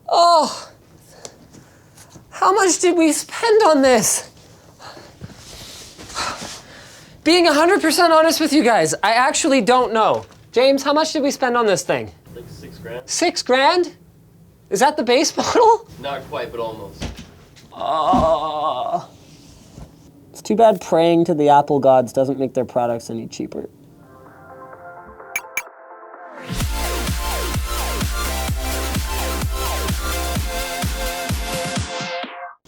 Oh, how much did we spend on this? Being 100% honest with you guys, I actually don't know. James, how much did we spend on this thing? Like 6 grand. 6 grand? Is that the base model? Not quite, but almost. It's too bad praying to the Apple gods doesn't make their products any cheaper.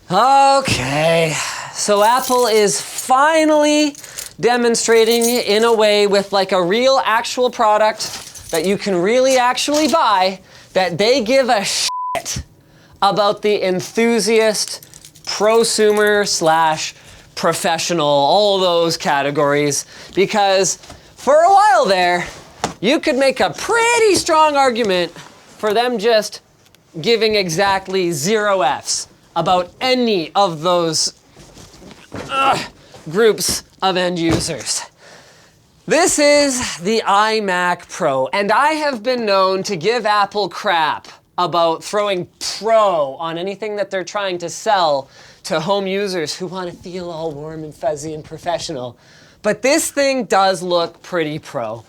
Okay, so Apple is finally demonstrating in a way with like a real actual product that you can really actually buy that they give a shit about the enthusiast, prosumer / professional, all those categories, because for a while there, you could make a pretty strong argument for them just giving exactly 0 Fs about any of those groups of end users. This is the iMac Pro, and I have been known to give Apple crap about throwing pro on anything that they're trying to sell to home users who want to feel all warm and fuzzy and professional. But this thing does look pretty pro.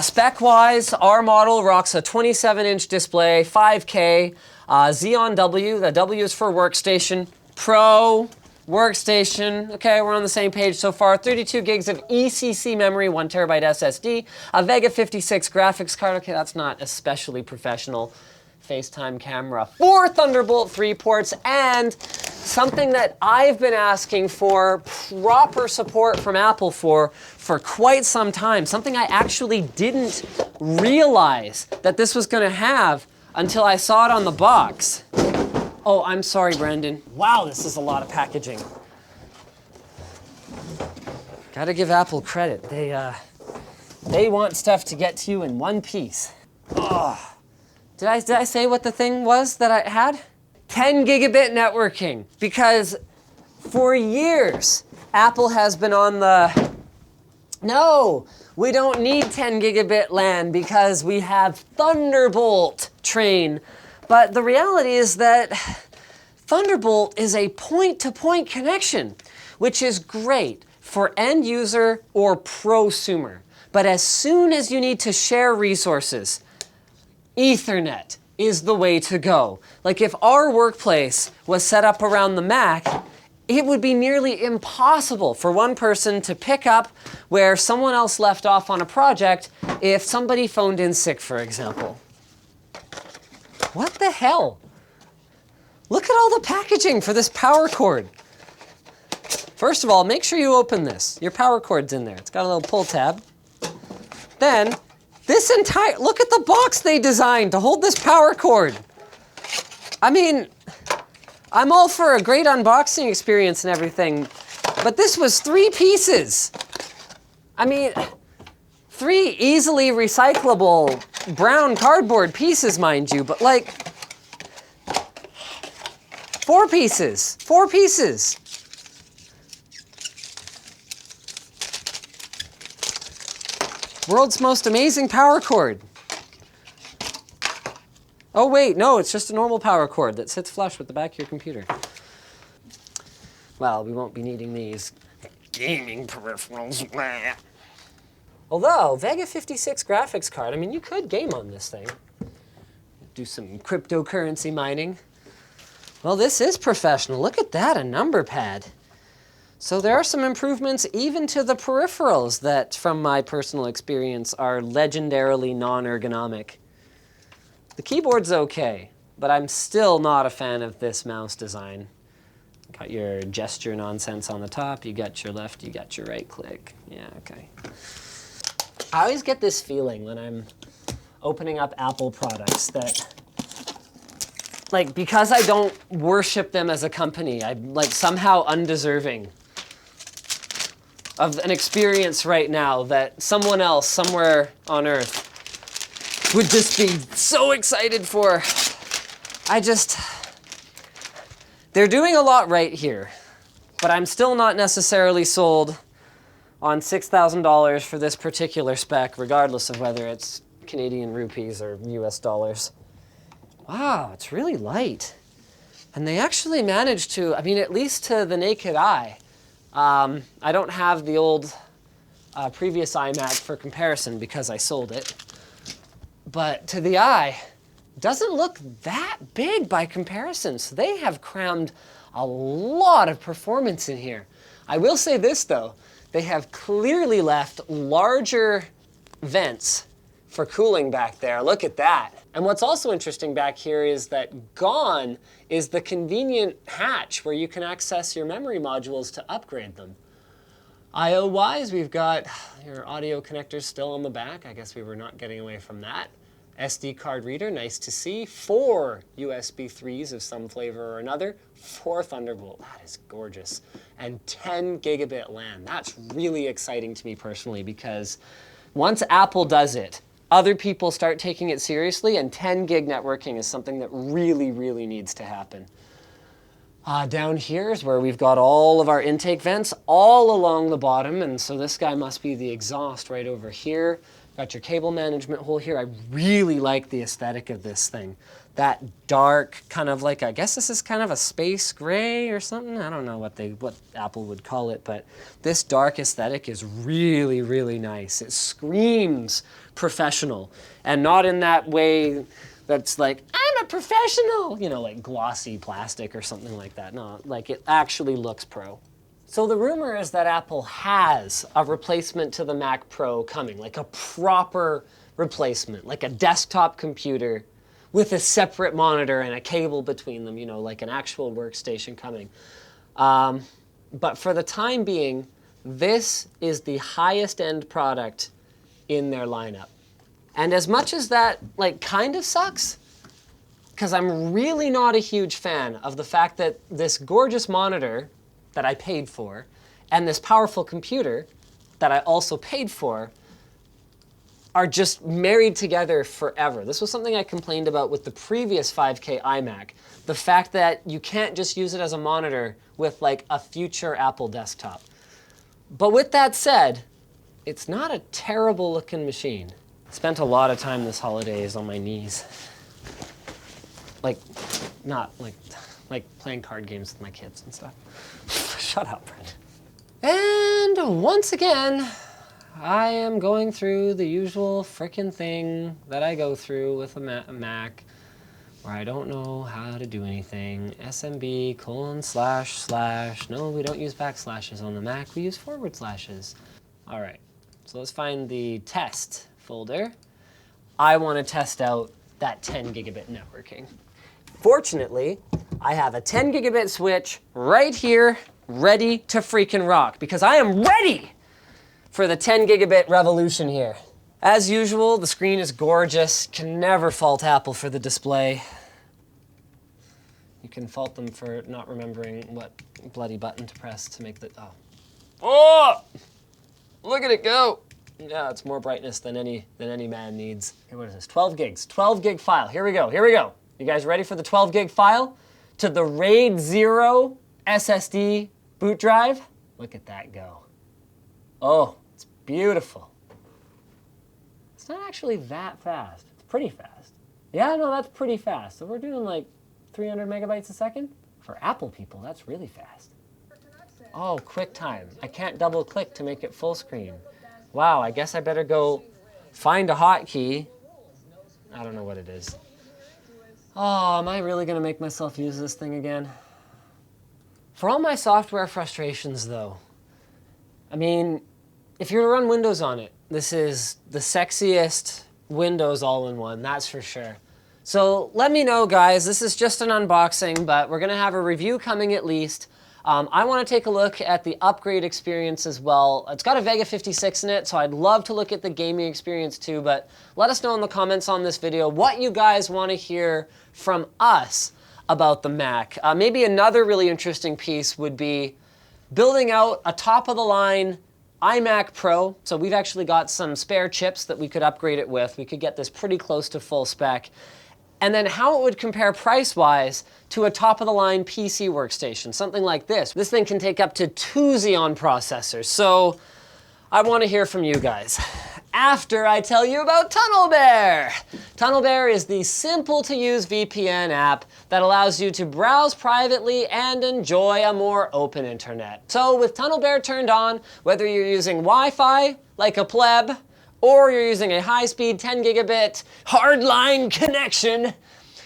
Spec-wise, our model rocks a 27-inch display, 5K, Xeon W, the W is for workstation, Pro, workstation, okay, we're on the same page so far. 32 gigs of ECC memory, 1 terabyte SSD, a Vega 56 graphics card, okay, that's not especially professional. FaceTime camera, 4 Thunderbolt 3 ports, and something that I've been asking for proper support from Apple for quite some time, something I actually didn't realize that this was gonna have until I saw it on the box. Oh, I'm sorry, Brendan. Wow, this is a lot of packaging. Gotta give Apple credit. They want stuff to get to you in one piece. Oh. Did I say what the thing was that I had? 10 gigabit networking, because for years, Apple has been on the, no, we don't need 10 gigabit LAN because we have Thunderbolt train. But the reality is that Thunderbolt is a point-to-point connection, which is great for end user or prosumer. But as soon as you need to share resources, Ethernet is the way to go. Like if our workplace was set up around the Mac, it would be nearly impossible for one person to pick up where someone else left off on a project if somebody phoned in sick, for example. What the hell? Look at all the packaging for this power cord. First of all, make sure you open this. Your power cord's in there. It's got a little pull tab. Then, this entire, look at the box they designed to hold this power cord. I mean, I'm all for a great unboxing experience and everything, but this was 3 pieces. I mean, 3 easily recyclable brown cardboard pieces, mind you, but like 4 pieces, 4 pieces. World's most amazing power cord. Oh wait, no, it's just a normal power cord that sits flush with the back of your computer. Well, we won't be needing these gaming peripherals. Although, Vega 56 graphics card, I mean, you could game on this thing. Do some cryptocurrency mining. Well, this is professional. Look at that, a number pad. So there are some improvements even to the peripherals that, from my personal experience, are legendarily non-ergonomic. The keyboard's okay, but I'm still not a fan of this mouse design. Got your gesture nonsense on the top, you got your left, you got your right click. Yeah, okay. I always get this feeling when I'm opening up Apple products that, like, because I don't worship them as a company, I'm like somehow undeserving of an experience right now that someone else somewhere on Earth would just be so excited for. They're doing a lot right here, but I'm still not necessarily sold on $6,000 for this particular spec, regardless of whether it's Canadian rupees or US dollars. Wow, it's really light. And they actually managed to, I mean, at least to the naked eye, I don't have the old previous iMac for comparison because I sold it. But to the eye, doesn't look that big by comparison. So they have crammed a lot of performance in here. I will say this though, they have clearly left larger vents for cooling back there. Look at that. And what's also interesting back here is that gone is the convenient hatch where you can access your memory modules to upgrade them. I/O-wise, we've got your audio connectors still on the back. I guess we were not getting away from that. SD card reader, nice to see. 4 USB 3s of some flavor or another. 4 Thunderbolt, that is gorgeous. And 10 gigabit LAN. That's really exciting to me personally because once Apple does it, other people start taking it seriously, and 10 gig networking is something that really, really needs to happen. Down here is where we've got all of our intake vents all along the bottom, and so this guy must be the exhaust right over here. Got your cable management hole here. I really like the aesthetic of this thing. That dark, kind of like, I guess this is kind of a space gray or something. I don't know what Apple would call it, but this dark aesthetic is really, really nice. It screams professional, and not in that way that's like, I'm a professional, you know, like glossy plastic or something like that. No, like it actually looks pro. So the rumor is that Apple has a replacement to the Mac Pro coming, like a proper replacement, like a desktop computer with a separate monitor and a cable between them, you know, like an actual workstation coming. But for the time being, this is the highest end product in their lineup. And as much as that like kind of sucks, because I'm really not a huge fan of the fact that this gorgeous monitor that I paid for and this powerful computer that I also paid for are just married together forever. This was something I complained about with the previous 5K iMac. The fact that you can't just use it as a monitor with like a future Apple desktop. But with that said, it's not a terrible looking machine. Spent a lot of time this holidays on my knees. Like, not like playing card games with my kids and stuff. Shut up, Brent. And once again, I am going through the usual frickin' thing that I go through with a Mac, where I don't know how to do anything. SMB : / no, we don't use backslashes on the Mac, we use forward slashes. All right, so let's find the test folder. I want to test out that 10 gigabit networking. Fortunately, I have a 10 gigabit switch right here, ready to freaking rock, because I am ready for the 10 gigabit revolution here. As usual, the screen is gorgeous. Can never fault Apple for the display. You can fault them for not remembering what bloody button to press to make the, oh, look at it go. Yeah, it's more brightness than any man needs. Here, what is this? 12 gigs, 12 gig file. Here we go, here we go. You guys ready for the 12 gig file? To the RAID 0 SSD boot drive. Look at that go. Oh, it's beautiful. It's not actually that fast. It's pretty fast. Yeah, no, that's pretty fast. So we're doing like 300 megabytes a second? For Apple people, that's really fast. Oh, QuickTime. I can't double click to make it full screen. Wow, I guess I better go find a hotkey. I don't know what it is. Oh, am I really gonna make myself use this thing again? For all my software frustrations though, I mean, if you're to run Windows on it, this is the sexiest Windows all-in-one, that's for sure. So let me know, guys. This is just an unboxing, but we're gonna have a review coming at least. I want to take a look at the upgrade experience as well. It's got a Vega 56 in it, so I'd love to look at the gaming experience too, but let us know in the comments on this video what you guys want to hear from us about the Mac. Maybe another really interesting piece would be building out a top-of-the-line iMac Pro. So we've actually got some spare chips that we could upgrade it with. We could get this pretty close to full spec. And then how it would compare price-wise to a top-of-the-line PC workstation, something like this. This thing can take up to 2 Xeon processors, so I want to hear from you guys. after I tell you about TunnelBear. TunnelBear is the simple to use VPN app that allows you to browse privately and enjoy a more open internet. So with TunnelBear turned on, whether you're using Wi-Fi like a pleb, or you're using a high-speed 10 gigabit hardline connection,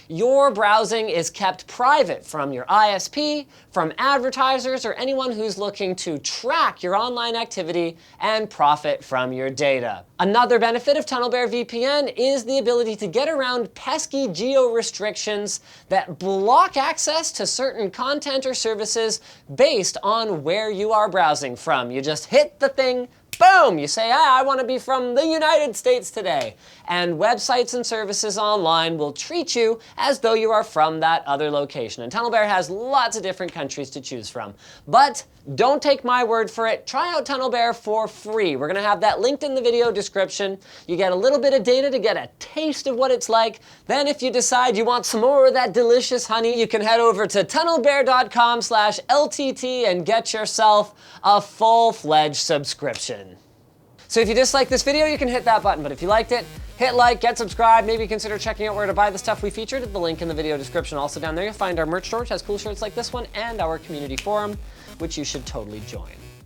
your browsing is kept private from your ISP, from advertisers, or anyone who's looking to track your online activity and profit from your data. Another benefit of TunnelBear VPN is the ability to get around pesky geo restrictions that block access to certain content or services based on where you are browsing from. You just hit the thing, boom, you say, I want to be from the United States today. And websites and services online will treat you as though you are from that other location. And TunnelBear has lots of different countries to choose from. But don't take my word for it. Try out TunnelBear for free. We're going to have that linked in the video description. You get a little bit of data to get a taste of what it's like. Then if you decide you want some more of that delicious honey, you can head over to tunnelbear.com/LTT and get yourself a full-fledged subscription. So if you disliked this video, you can hit that button. But if you liked it, hit like, get subscribed, maybe consider checking out where to buy the stuff we featured at the link in the video description. Also down there, you'll find our merch store, which has cool shirts like this one, and our community forum, which you should totally join.